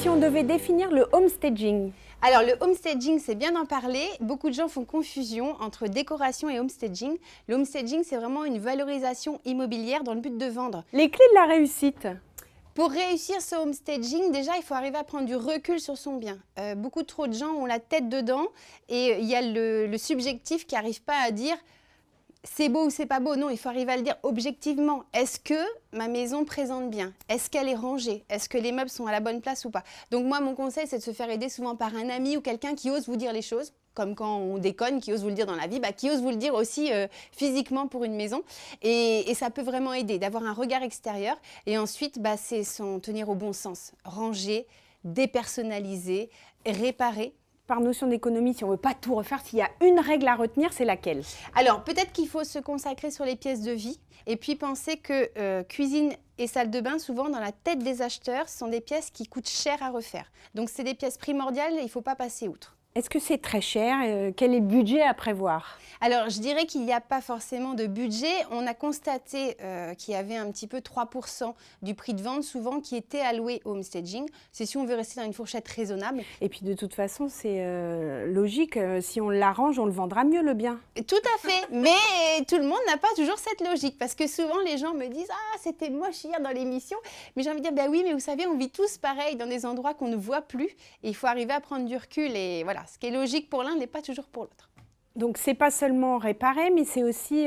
si on devait définir le homestaging? Alors le homestaging, c'est bien d'en parler. Beaucoup de gens font confusion entre décoration et homestaging. Le homestaging, c'est vraiment une valorisation immobilière dans le but de vendre. Les clés de la réussite? Pour réussir ce homestaging, déjà, il faut arriver à prendre du recul sur son bien. Beaucoup trop de gens ont la tête dedans et il y a le subjectif qui n'arrive pas à dire c'est beau ou c'est pas beau. Non, il faut arriver à le dire objectivement. Est-ce que ma maison présente bien? Est-ce qu'elle est rangée? Est-ce que les meubles sont à la bonne place ou pas? Donc moi, mon conseil, c'est de se faire aider souvent par un ami ou quelqu'un qui ose vous dire les choses. Comme quand on déconne, qui ose vous le dire dans la vie, qui ose vous le dire aussi physiquement pour une maison. Et ça peut vraiment aider d'avoir un regard extérieur. Et ensuite, c'est s'en tenir au bon sens. Ranger, dépersonnaliser, réparer. Par notion d'économie, si on ne veut pas tout refaire, s'il y a une règle à retenir, c'est laquelle? Alors, peut-être qu'il faut se consacrer sur les pièces de vie et puis penser que cuisine et salle de bain, souvent dans la tête des acheteurs, ce sont des pièces qui coûtent cher à refaire. Donc, c'est des pièces primordiales et il ne faut pas passer outre. Est-ce que c'est très cher? Quel est le budget à prévoir? Alors, je dirais qu'il n'y a pas forcément de budget. On a constaté qu'il y avait un petit peu 3% du prix de vente, souvent, qui était alloué au homestaging. C'est si on veut rester dans une fourchette raisonnable. Et puis, de toute façon, c'est logique. Si on l'arrange, on le vendra mieux, le bien. Tout à fait. Mais tout le monde n'a pas toujours cette logique. Parce que souvent, les gens me disent « Ah, c'était moche hier dans l'émission. » Mais j'ai envie de dire « Ben oui, mais vous savez, on vit tous pareil dans des endroits qu'on ne voit plus. Et il faut arriver à prendre du recul. Et voilà, ce qui est logique pour l'un n'est pas toujours pour l'autre. » Donc, c'est pas seulement réparer, mais c'est aussi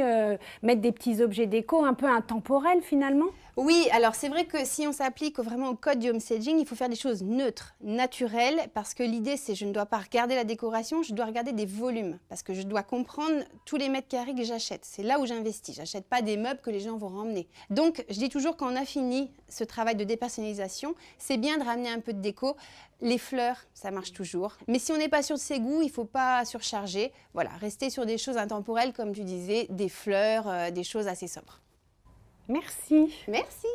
mettre des petits objets déco un peu intemporels, finalement? Oui, alors c'est vrai que si on s'applique vraiment au code du homestaging, il faut faire des choses neutres, naturelles, parce que l'idée c'est je ne dois pas regarder la décoration, je dois regarder des volumes, parce que je dois comprendre tous les mètres carrés que j'achète. C'est là où j'investis, j'achète pas des meubles que les gens vont ramener. Donc je dis toujours quand on a fini ce travail de dépersonnalisation, c'est bien de ramener un peu de déco. Les fleurs, ça marche toujours. Mais si on n'est pas sûr de ses goûts, il ne faut pas surcharger. Voilà, rester sur des choses intemporelles, comme tu disais, des fleurs, des choses assez sobres. Merci. Merci.